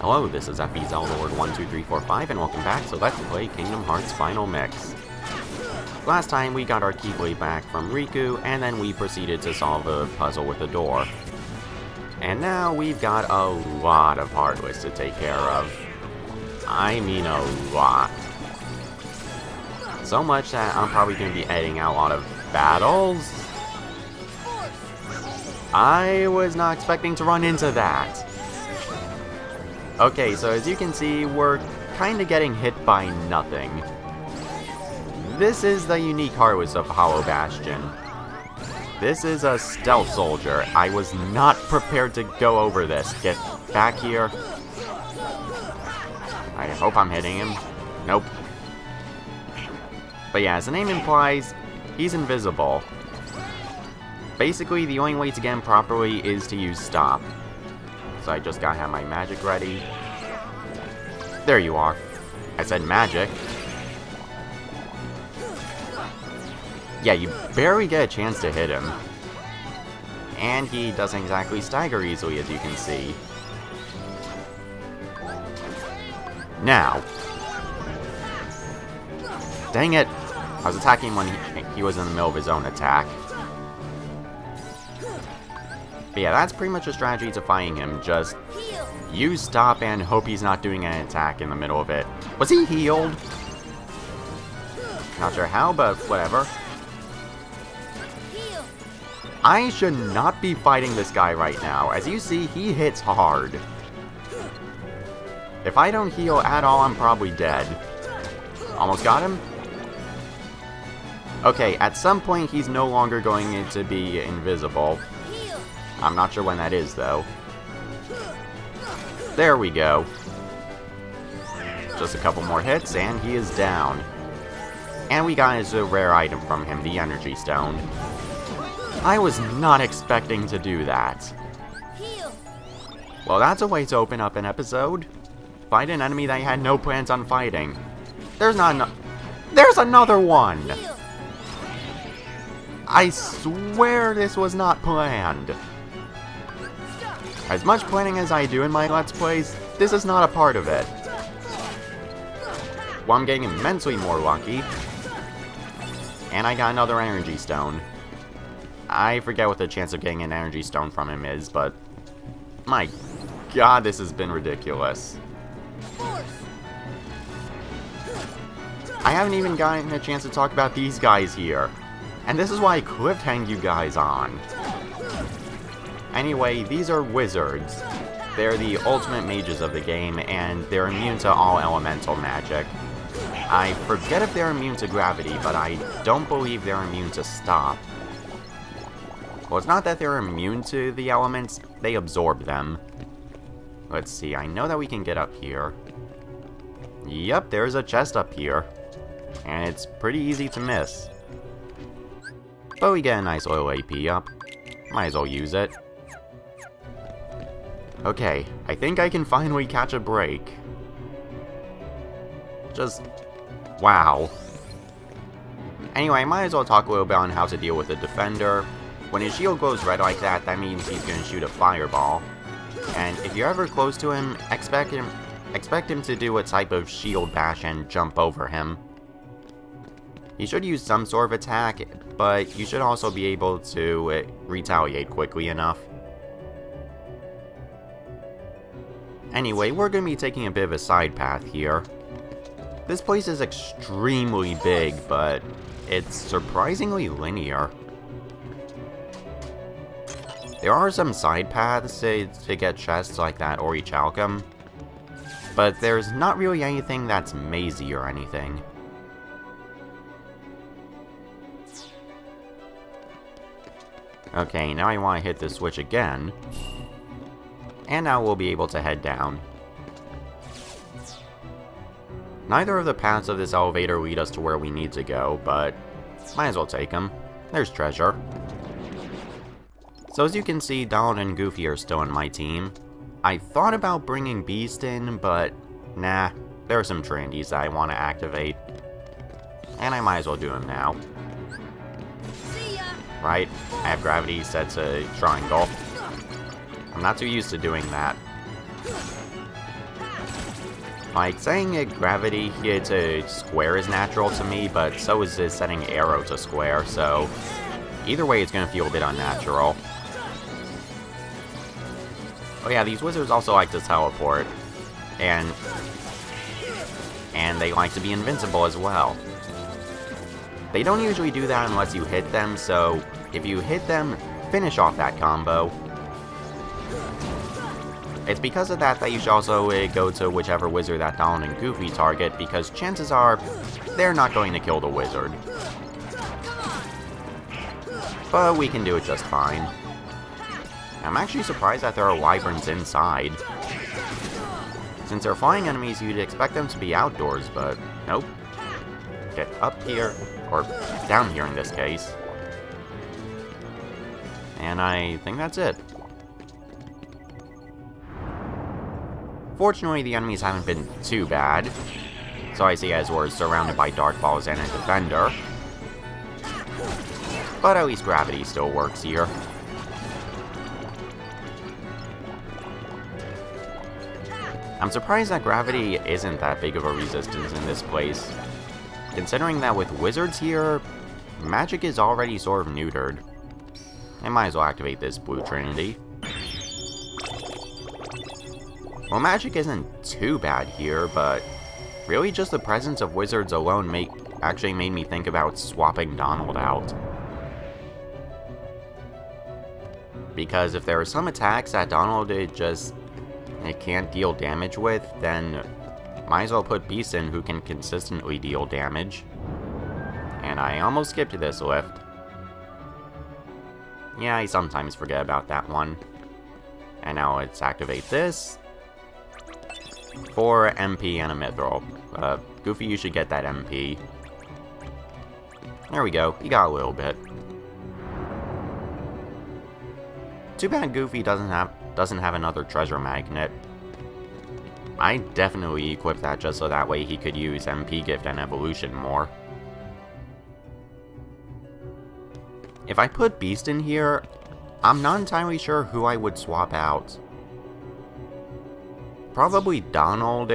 Hello, this is FE Zelda12345 and welcome back to Let's Play Kingdom Hearts Final Mix. Last time we got our Keyblade back from Riku, and then we proceeded to solve a puzzle with a door. And now we've got a lot of hardware to take care of. I mean a lot. So much that I'm probably going to be editing out a lot of battles. I was not expecting to run into that. Okay, so as you can see, we're kind of getting hit by nothing. This is the unique hardware of Hollow Bastion. This is a stealth soldier. I was not prepared to go over this. Get back here. I hope I'm hitting him. Nope. But yeah, as the name implies, he's invisible. Basically, the only way to get him properly is to use stop. So I just gotta have my magic ready. There you are. I said magic. Yeah, you barely get a chance to hit him. And he doesn't exactly stagger easily, as you can see. Now. Dang it. I was attacking when he was in the middle of his own attack. But yeah, that's pretty much a strategy to fighting him. Just use stop and hope he's not doing an attack in the middle of it. Was he healed? Not sure how, but whatever. I should not be fighting this guy right now. As you see, he hits hard. If I don't heal at all, I'm probably dead. Almost got him? Okay, at some point he's no longer going to be invisible. I'm not sure when that is, though. There we go. Just a couple more hits, and he is down. And we got his rare item from him, the Energy Stone. I was not expecting to do that. Well, that's a way to open up an episode. Fight an enemy that you had no plans on fighting. There's another one! I swear this was not planned. As much planning as I do in my Let's Plays, this is not a part of it. Well, I'm getting immensely more lucky. And I got another Energy Stone. I forget what the chance of getting an Energy Stone from him is, but my god, this has been ridiculous. I haven't even gotten a chance to talk about these guys here. And this is why I cliffhanged you guys on. Anyway, these are wizards. They're the ultimate mages of the game, and they're immune to all elemental magic. I forget if they're immune to gravity, but I don't believe they're immune to stop. Well, it's not that they're immune to the elements, they absorb them. Let's see, I know that we can get up here. Yep, there's a chest up here. And it's pretty easy to miss. But we get a nice little AP up. Might as well use it. Okay, I think I can finally catch a break. Just... wow. Anyway, I might as well talk a little bit on how to deal with a defender. When his shield glows red like that, that means he's going to shoot a fireball. And if you're ever close to him, expect him to do a type of shield bash and jump over him. He should use some sort of attack, but you should also be able to retaliate quickly enough. Anyway, we're going to be taking a bit of a side path here. This place is extremely big, but it's surprisingly linear. There are some side paths to get chests like that Orichalcum, but there's not really anything that's mazy or anything. Okay, now I want to hit the switch again. And now we'll be able to head down. Neither of the paths of this elevator lead us to where we need to go, but might as well take them. There's treasure. So as you can see, Donald and Goofy are still in my team. I thought about bringing Beast in, but nah, there are some trendies that I want to activate. And I might as well do them now. Right? I have gravity set to triangle. I'm not too used to doing that. Like, saying gravity here to square is natural to me, but so is this setting arrow to square, so either way it's gonna feel a bit unnatural. Oh yeah, these wizards also like to teleport, and they like to be invincible as well. They don't usually do that unless you hit them, so if you hit them, finish off that combo. It's because of that you should also go to whichever wizard that Donald and Goofy target, because chances are they're not going to kill the wizard. But we can do it just fine. I'm actually surprised that there are wyverns inside. Since they're flying enemies, you'd expect them to be outdoors, but nope. Get up here, or down here in this case. And I think that's it. Fortunately, the enemies haven't been too bad. So I see as we're surrounded by dark balls and a defender. But at least gravity still works here. I'm surprised that gravity isn't that big of a resistance in this place, considering that with wizards here, magic is already sort of neutered. I might as well activate this blue trinity. Well, magic isn't too bad here, but really just the presence of wizards alone actually made me think about swapping Donald out. Because if there are some attacks that Donald it can't deal damage with, then might as well put Beast in who can consistently deal damage. And I almost skipped this lift. Yeah, I sometimes forget about that one. And now let's activate this. For MP and a Mithril. Goofy, you should get that MP. There we go, he got a little bit. Too bad Goofy doesn't have another treasure magnet. I definitely equipped that just so that way he could use MP gift and evolution more. If I put Beast in here, I'm not entirely sure who I would swap out. Probably Donald,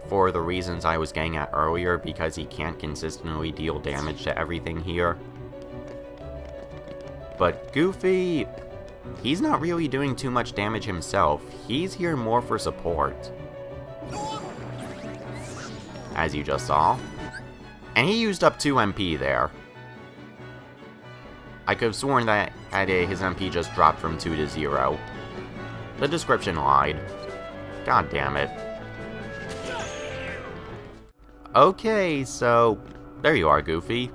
for the reasons I was getting at earlier, because he can't consistently deal damage to everything here. But Goofy, he's not really doing too much damage himself. He's here more for support. As you just saw. And he used up 2 MP there. I could have sworn that his MP just dropped from 2 to 0. The description lied. God damn it. Okay, so there you are, Goofy.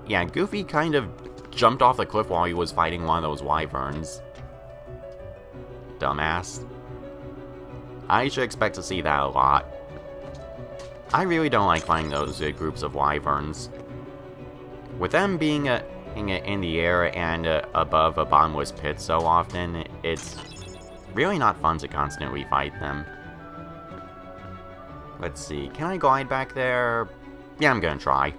Yeah, Goofy kind of jumped off the cliff while he was fighting one of those wyverns. Dumbass. I should expect to see that a lot. I really don't like fighting those groups of wyverns. With them being in the air and above a bottomless pit so often, it's really not fun to constantly fight them. Let's see, can I glide back there? Yeah, I'm gonna try.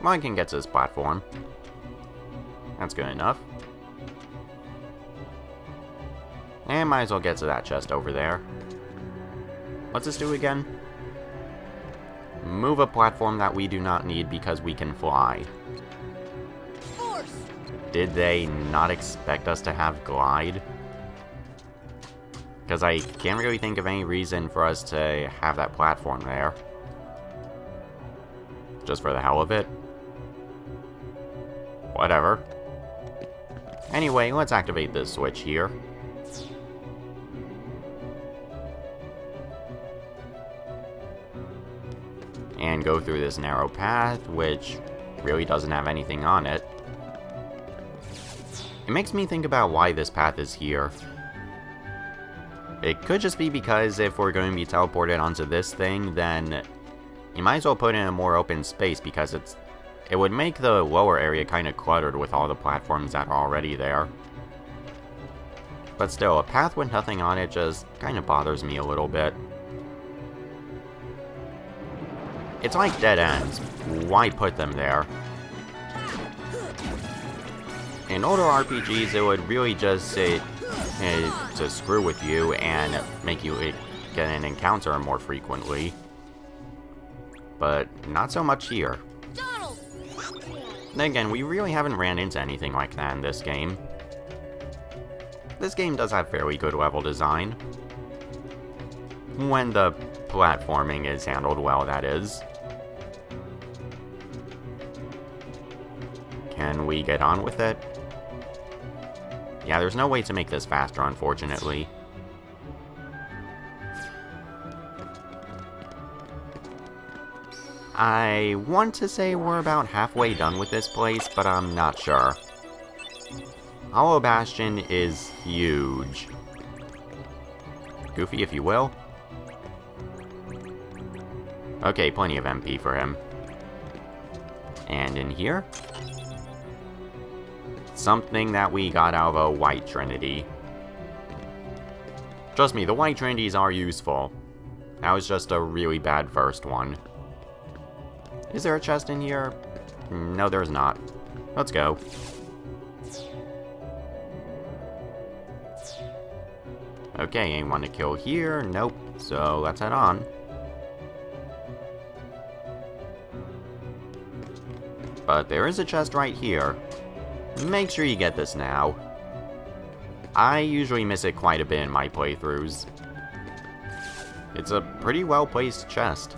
Well, I can get to this platform. That's good enough. And might as well get to that chest over there. What's this do again? Move a platform that we do not need because we can fly. Did they not expect us to have glide? Because I can't really think of any reason for us to have that platform there. Just for the hell of it. Whatever. Anyway, let's activate this switch here. And go through this narrow path, which really doesn't have anything on it. It makes me think about why this path is here. It could just be because if we're going to be teleported onto this thing, then you might as well put it in a more open space, because it would make the lower area kind of cluttered with all the platforms that are already there. But still, a path with nothing on it just kind of bothers me a little bit. It's like dead ends. Why put them there? In older RPGs, it would really just to screw with you and make you get an encounter more frequently. But not so much here. Then again, we really haven't ran into anything like that in this game. This game does have fairly good level design. When the platforming is handled well, that is. Can we get on with it? Yeah, there's no way to make this faster, unfortunately. I want to say we're about halfway done with this place, but I'm not sure. Hollow Bastion is huge. Goofy, if you will. Okay, plenty of MP for him. And in here? Something that we got out of a White Trinity. Trust me, the White Trinities are useful. That was just a really bad first one. Is there a chest in here? No, there's not. Let's go. Okay, anyone to kill here? Nope. So let's head on. But there is a chest right here. Make sure you get this now. I usually miss it quite a bit in my playthroughs. It's a pretty well-placed chest.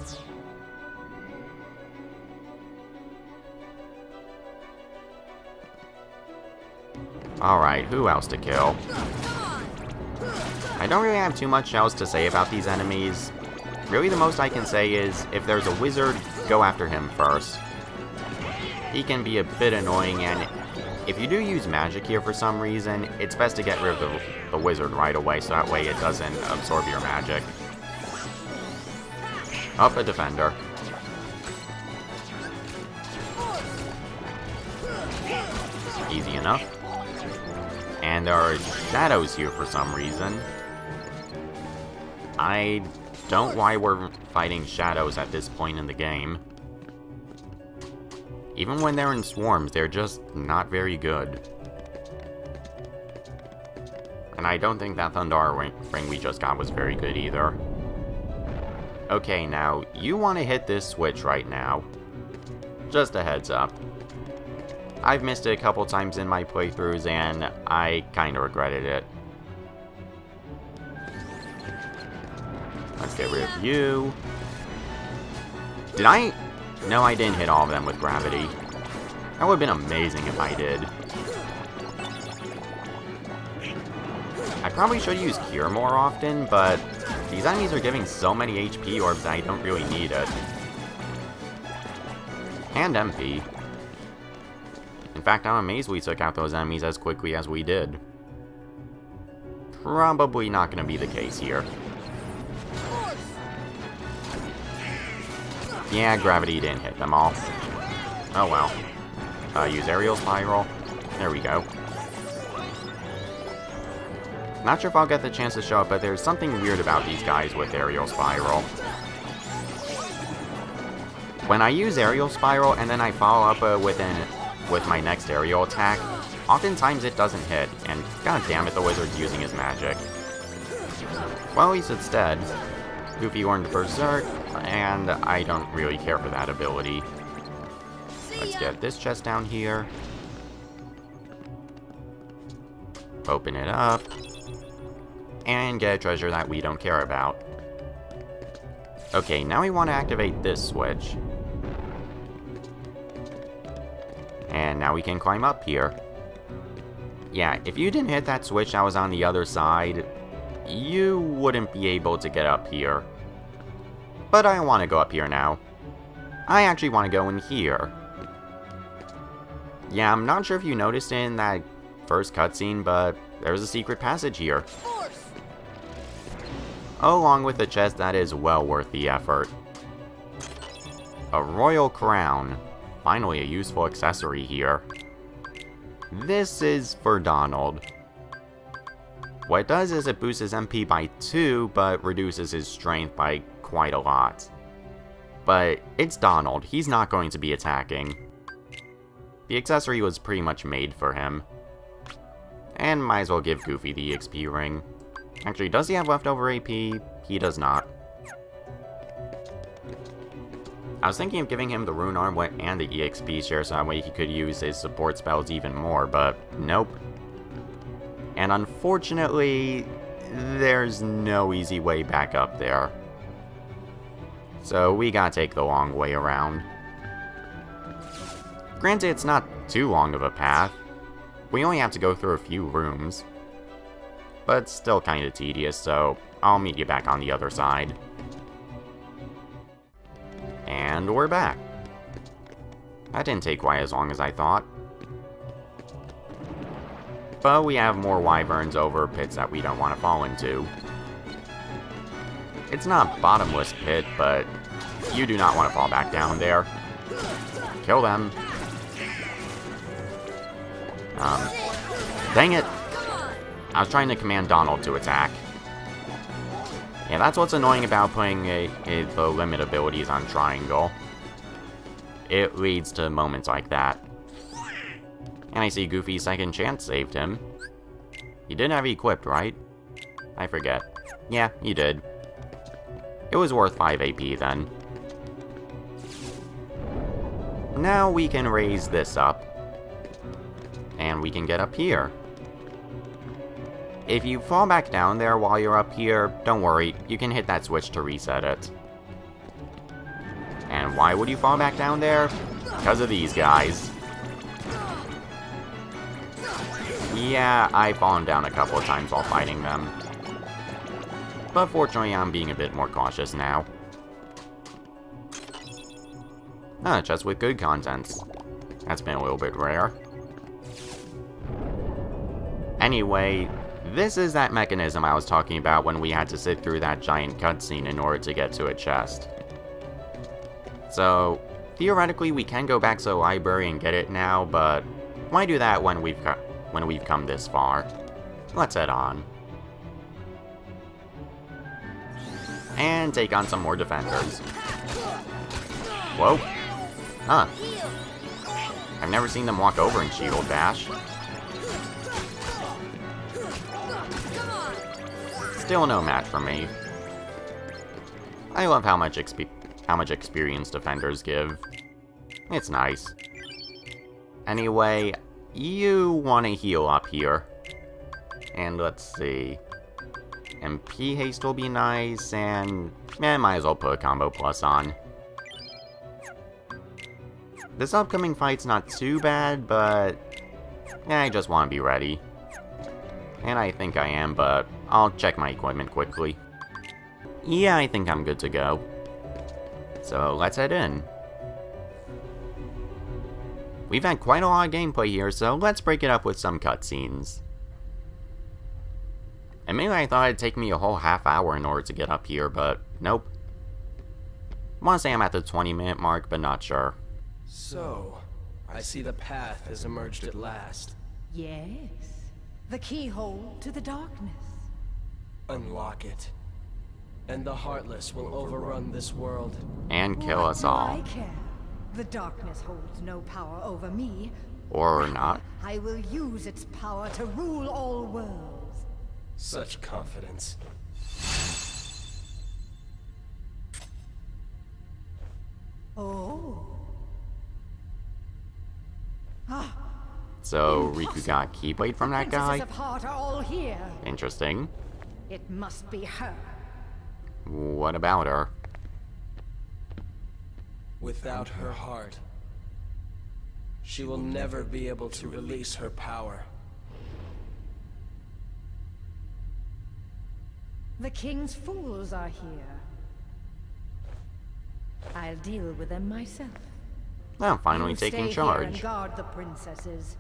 Alright, who else to kill? I don't really have too much else to say about these enemies. Really, the most I can say is, if there's a wizard, go after him first. He can be a bit annoying, and if you do use magic here for some reason, it's best to get rid of the wizard right away, so that way it doesn't absorb your magic. Up a defender. Easy enough. And there are shadows here for some reason. I don't know why we're fighting shadows at this point in the game. Even when they're in swarms, they're just not very good. And I don't think that Thundara ring we just got was very good either. Okay, now, you want to hit this switch right now. Just a heads up. I've missed it a couple times in my playthroughs, and I kinda regretted it. Let's get rid of you. Did I? No, I didn't hit all of them with gravity. That would've been amazing if I did. I probably should use Cure more often, but these enemies are giving so many HP orbs that I don't really need it. And MP. In fact, I'm amazed we took out those enemies as quickly as we did. Probably not going to be the case here. Yeah, gravity didn't hit them all. Oh well. Use aerial spiral. There we go. Not sure if I'll get the chance to show it, but there's something weird about these guys with aerial spiral. When I use aerial spiral and then I follow up with my next aerial attack, oftentimes it doesn't hit, and god damn it, the wizard's using his magic. Well, at least it's dead. Goofy learned Berserk, and I don't really care for that ability. Let's get this chest down here. Open it up. And get a treasure that we don't care about. Okay, now we want to activate this switch. And now we can climb up here. Yeah, if you didn't hit that switch that was on the other side, you wouldn't be able to get up here. But I want to go up here now. I actually want to go in here. Yeah, I'm not sure if you noticed in that first cutscene, but there's a secret passage here. Along with a chest that is well worth the effort. A royal crown. Finally a useful accessory here. This is for Donald. What it does is it boosts his MP by 2, but reduces his strength by quite a lot. But it's Donald, he's not going to be attacking. The accessory was pretty much made for him. And might as well give Goofy the XP ring. Actually, does he have leftover AP? He does not. I was thinking of giving him the Rune Armlet and the EXP share so that way he could use his support spells even more, but nope. And unfortunately, there's no easy way back up there. So we gotta take the long way around. Granted, it's not too long of a path. We only have to go through a few rooms. But it's still kinda tedious, so I'll meet you back on the other side. And we're back. That didn't take quite as long as I thought. But we have more wyverns over pits that we don't want to fall into. It's not a bottomless pit, but you do not want to fall back down there. Kill them. Dang it! I was trying to command Donald to attack. Yeah, that's what's annoying about putting the limit abilities on triangle. It leads to moments like that. And I see Goofy's second chance saved him. He didn't have it equipped, right? I forget. Yeah, he did. It was worth 5 AP then. Now we can raise this up. And we can get up here. If you fall back down there while you're up here, don't worry, you can hit that switch to reset it. And why would you fall back down there? Because of these guys. Yeah, I've fallen down a couple of times while fighting them. But fortunately, I'm being a bit more cautious now. Ah, just with good contents. That's been a little bit rare. Anyway, this is that mechanism I was talking about when we had to sit through that giant cutscene in order to get to a chest. So, theoretically we can go back to the library and get it now, but why do that when we've come this far? Let's head on. And take on some more defenders. Whoa. Huh. I've never seen them walk over and shield dash. Still no match for me. I love how much experience defenders give. It's nice. Anyway, you want to heal up here. And let's see. MP haste will be nice, and might as well put a combo plus on. This upcoming fight's not too bad, but I just want to be ready. And I think I am, but I'll check my equipment quickly. Yeah, I think I'm good to go. So let's head in. We've had quite a lot of gameplay here, so let's break it up with some cutscenes. Admittedly, I thought it'd take me a whole half hour in order to get up here, but nope. I want to say I'm at the 20-minute mark, but not sure. So, I see the path has emerged at last. Yes. The keyhole to the darkness. Unlock it, and the Heartless will overrun this world. And kill us all. I care. The darkness holds no power over me. Or not. I will use its power to rule all worlds. Such confidence. Oh. Ah. So Riku got Keyblade from that guy? Princesses of Heart are all here. Interesting. It must be her. What about her? Without her heart, she will never be able to release her power. The king's fools are here. I'll deal with them myself. I'm finally You taking stay charge. here and guard the princesses.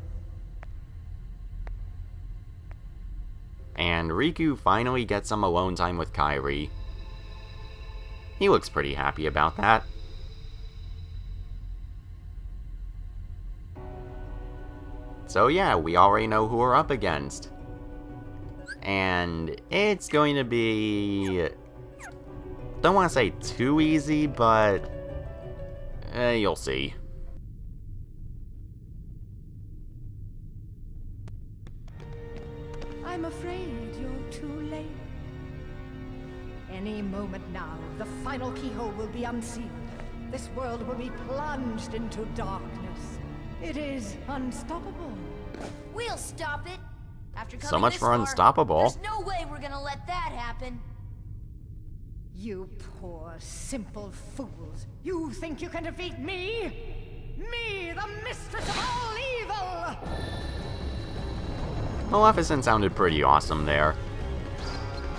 And Riku finally gets some alone time with Kairi. He looks pretty happy about that. So yeah, we already know who we're up against. And it's going to be... don't want to say too easy, but... you'll see. I'm afraid you're too late. Any moment now, the final keyhole will be unsealed. This world will be plunged into darkness. It is unstoppable. We'll stop it. After coming So much this for far, unstoppable. There's no way we're gonna let that happen. You poor, simple fools. You think you can defeat me? Me, the mistress of all evil! Maleficent sounded pretty awesome there.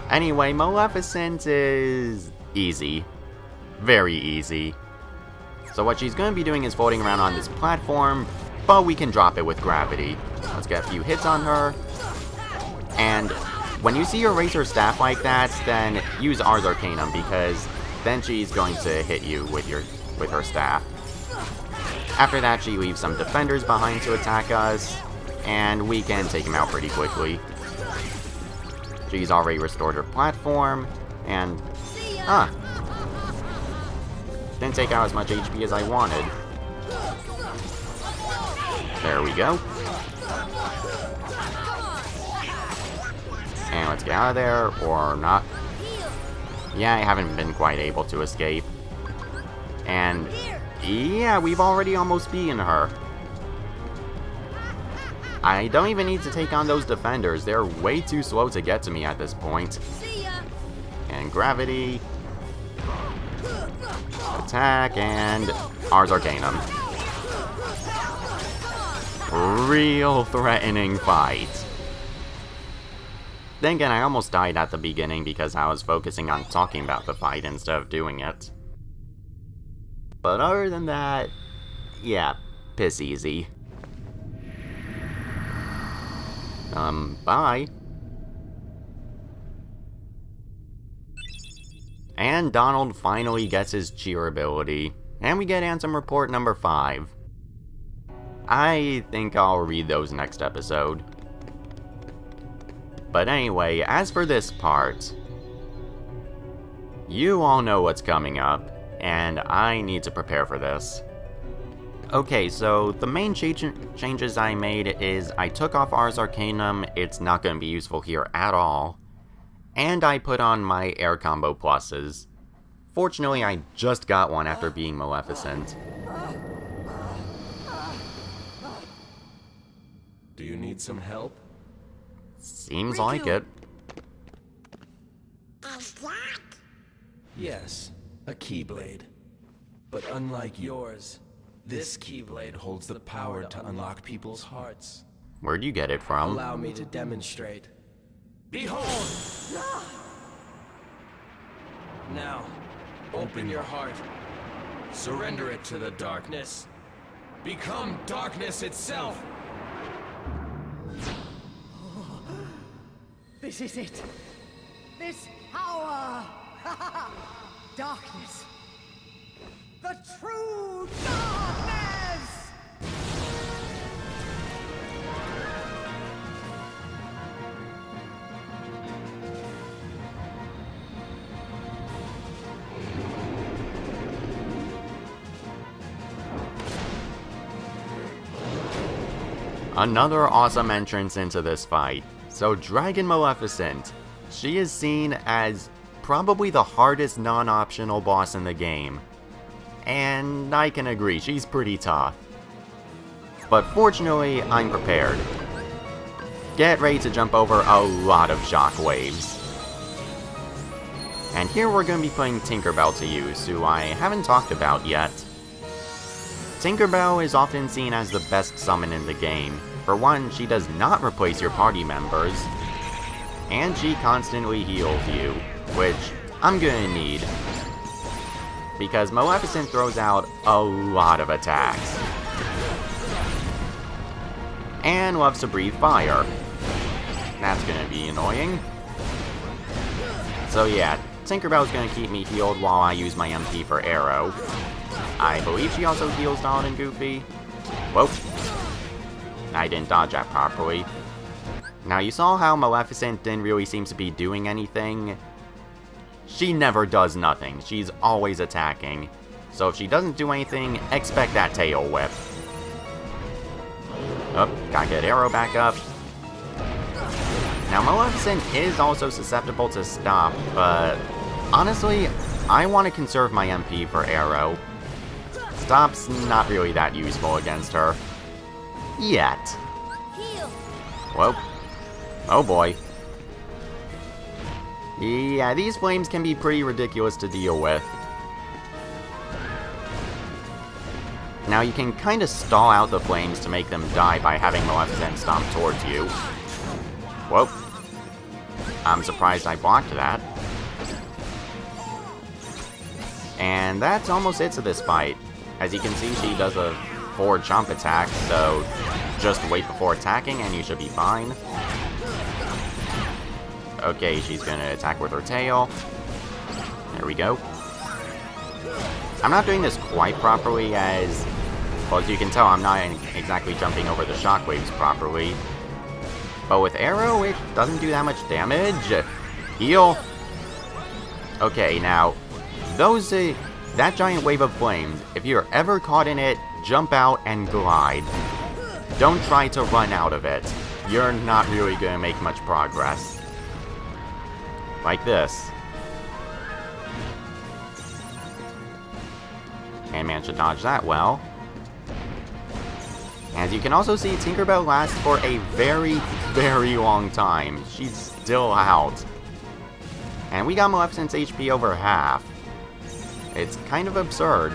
Anyway, Maleficent is easy. Very easy. So what she's going to be doing is floating around on this platform, but we can drop it with gravity. Let's get a few hits on her. And when you see her raise her staff like that, then use Ars Arcanum, because then she's going to hit you with her staff. After that, she leaves some defenders behind to attack us, and we can take him out pretty quickly. She's already restored her platform, and... didn't take out as much HP as I wanted. There we go. And let's get out of there, or not. Yeah, I haven't been quite able to escape. And... yeah, we've already almost beaten her. I don't even need to take on those defenders. They're way too slow to get to me at this point. And gravity. Attack, and Ars Arcanum. Real threatening fight. Then again, I almost died at the beginning because I was focusing on talking about the fight instead of doing it. But other than that, yeah, piss easy. Bye. And Donald finally gets his cheer ability, and we get Anthem Report number 5. I think I'll read those next episode. But anyway, as for this part, you all know what's coming up, and I need to prepare for this. Okay, so the main changes I made is I took off Ars Arcanum, it's not going to be useful here at all, and I put on my air combo pluses. Fortunately, I just got one after being Maleficent. Do you need some help? Seems like it. Yes, a Keyblade. But unlike yours, this Keyblade holds the power to unlock people's hearts. Where'd you get it from? Allow me to demonstrate. Behold! Now, open your heart. Surrender it to the darkness. Become darkness itself! This is it. This power. Darkness. The true darkness! Another awesome entrance into this fight. So Dragon Maleficent. She is seen as probably the hardest non-optional boss in the game. And I can agree, she's pretty tough. But fortunately, I'm prepared. Get ready to jump over a lot of shockwaves. And here we're going to be putting Tinkerbell to use, who I haven't talked about yet. Tinkerbell is often seen as the best summon in the game. For one, she does not replace your party members, and she constantly heals you, which I'm gonna need, because Maleficent throws out a lot of attacks, and loves to breathe fire. That's gonna be annoying. So yeah, Tinkerbell's gonna keep me healed while I use my MP for Arrow. I believe she also heals Donald and Goofy. Whoa. I didn't dodge that properly. Now you saw how Maleficent didn't really seem to be doing anything. She never does nothing. She's always attacking. So if she doesn't do anything, expect that tail whip. Oh, gotta get Arrow back up. Now Maleficent is also susceptible to stop, but Honestly, I want to conserve my MP for Arrow. Stop's not really that useful against her. Yet. Heal. Whoa. Oh boy. Yeah, these flames can be pretty ridiculous to deal with. Now you can kind of stall out the flames to make them die by having Maleficent stomp towards you. Whoa. I'm surprised I blocked that. And that's almost it to this fight. As you can see, she does a 4 jump attack, so just wait before attacking and you should be fine. Okay, she's gonna attack with her tail. There we go. I'm not doing this quite properly as, well, as you can tell, I'm not exactly jumping over the shockwaves properly. But with Arrow, it doesn't do that much damage. Heal. Okay, now, that giant wave of flames, if you're ever caught in it, jump out and glide. Don't try to run out of it. You're not really gonna make much progress. Like this. And managed to dodge that well. As you can also see, Tinkerbell lasts for a very, very long time. She's still out. And we got Maleficent's HP over half. It's kind of absurd.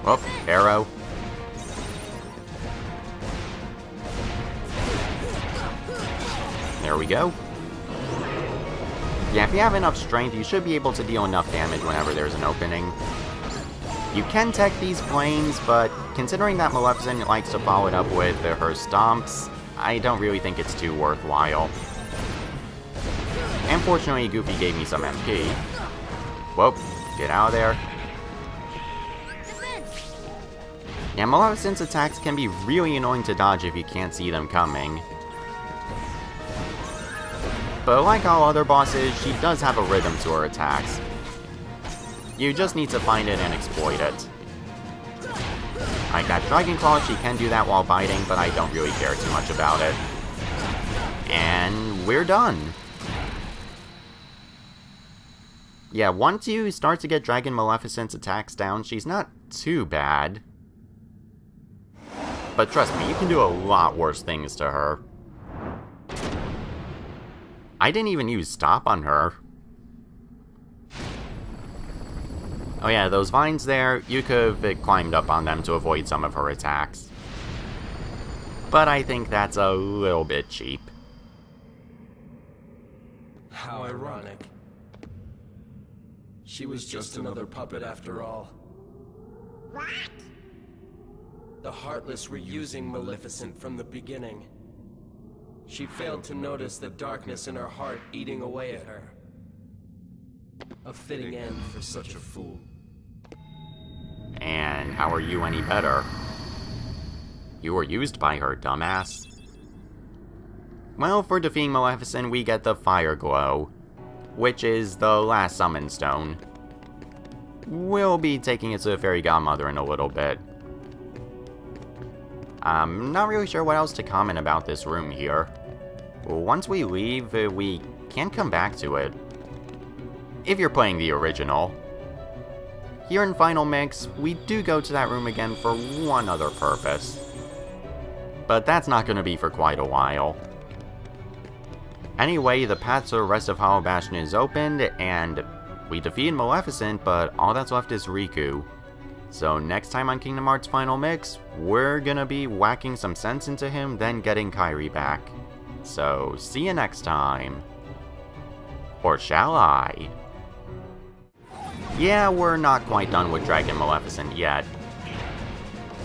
Oh, Arrow. There we go. Yeah, if you have enough strength, you should be able to deal enough damage whenever there's an opening. You can tech these flames, but considering that Maleficent likes to follow it up with her stomps, I don't really think it's too worthwhile. And fortunately, Goofy gave me some MP. Whoa, get out of there. Yeah, Maleficent's attacks can be really annoying to dodge if you can't see them coming. But like all other bosses, she does have a rhythm to her attacks. You just need to find it and exploit it. Like that Dragon Claw, she can do that while biting, but I don't really care too much about it. And we're done. Yeah, once you start to get Dragon Maleficent's attacks down, she's not too bad. But trust me, you can do a lot worse things to her. I didn't even use Stop on her. Oh yeah, those vines there, you could have climbed up on them to avoid some of her attacks. But I think that's a little bit cheap. How ironic. She was just another puppet after all. What? The Heartless were using Maleficent from the beginning. She failed to notice the darkness in her heart eating away at her. A fitting end for such a fool. And how are you any better? You were used by her, dumbass. Well, for defeating Maleficent, we get the Fire Glow, which is the last summon stone. We'll be taking it to the Fairy Godmother in a little bit. I'm not really sure what else to comment about this room here. Once we leave, we can't come back to it. If you're playing the original. Here in Final Mix, we do go to that room again for one other purpose. But that's not going to be for quite a while. Anyway, the path to the rest of Hollow Bastion is opened, and we defeated Maleficent, but all that's left is Riku. So next time on Kingdom Hearts Final Mix, we're gonna be whacking some sense into him, then getting Kairi back. So, see you next time. Or shall I? Yeah, we're not quite done with Dragon Maleficent yet.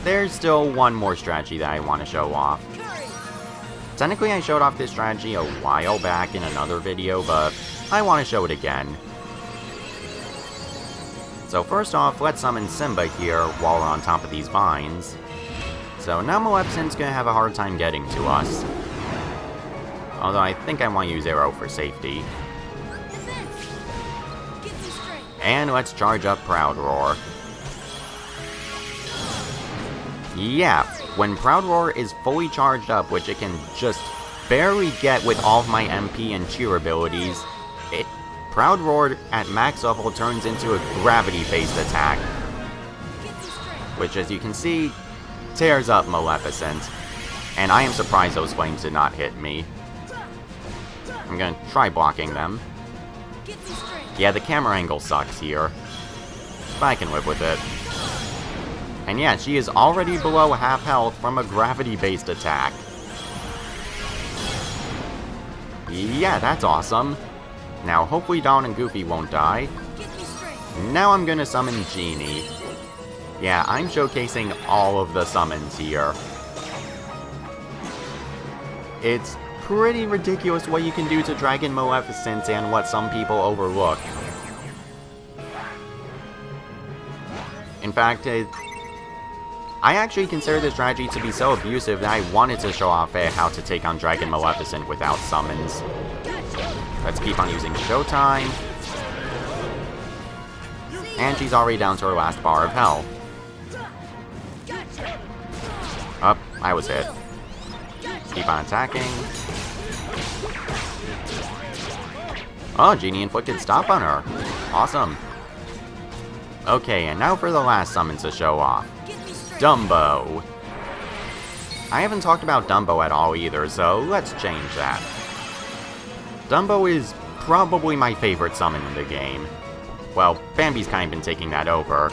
There's still one more strategy that I want to show off. Technically, I showed off this strategy a while back in another video, but I want to show it again. So first off, let's summon Simba here while we're on top of these vines. So now Maleficent's gonna have a hard time getting to us. Although I think I want to use Arrow for safety. And let's charge up Proud Roar. Yeah, when Proud Roar is fully charged up, which it can just barely get with all of my MP and cheer abilities, Proud Roar at max level turns into a gravity-based attack, which, as you can see, tears up Maleficent. And I am surprised those flames did not hit me. I'm gonna try blocking them. Yeah, the camera angle sucks here, but I can live with it. And yeah, she is already below half health from a gravity-based attack. Yeah, that's awesome. Now, hopefully Dawn and Goofy won't die. Now I'm gonna summon Genie. Yeah, I'm showcasing all of the summons here. It's pretty ridiculous what you can do to Dragon Maleficent and what some people overlook. In fact, I actually consider this strategy to be so abusive that I wanted to show off how to take on Dragon Maleficent without summons. Let's keep on using Showtime. And she's already down to her last bar of health. Up, I was hit. Keep on attacking. Oh, Genie inflicted stop on her. Awesome. Okay, and now for the last summon to show off. Dumbo. I haven't talked about Dumbo at all either, so let's change that. Dumbo is probably my favorite summon in the game. Well, Bambi's kind of been taking that over.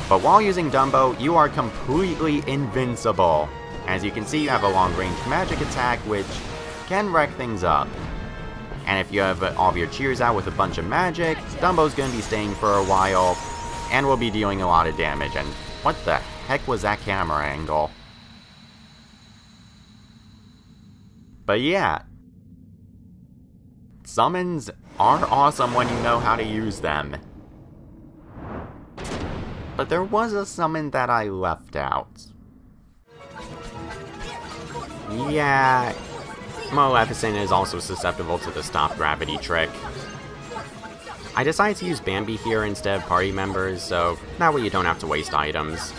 But while using Dumbo, you are completely invincible. As you can see, you have a long-range magic attack, which can wreck things up. And if you have all of your cheers out with a bunch of magic, Dumbo's gonna be staying for a while, and will be dealing a lot of damage. And what the heck was that camera angle? But yeah, summons are awesome when you know how to use them. But there was a summon that I left out. Yeah, Maleficent is also susceptible to the stop gravity trick. I decided to use Bambi here instead of party members, so that way you don't have to waste items.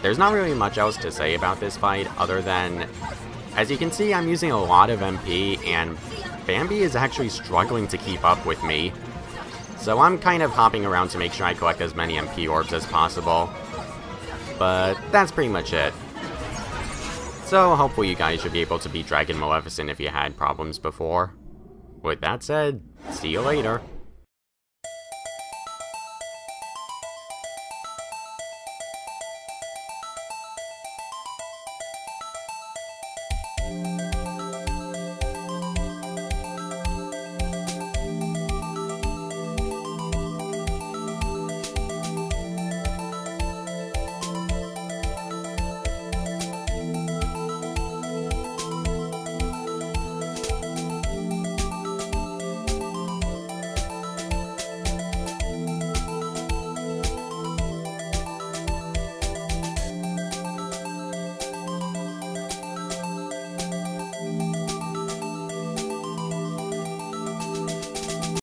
There's not really much else to say about this fight other than, as you can see, I'm using a lot of MP, and Bambi is actually struggling to keep up with me. So I'm kind of hopping around to make sure I collect as many MP orbs as possible. But that's pretty much it. So hopefully you guys should be able to beat Dragon Maleficent if you had problems before. With that said, see you later.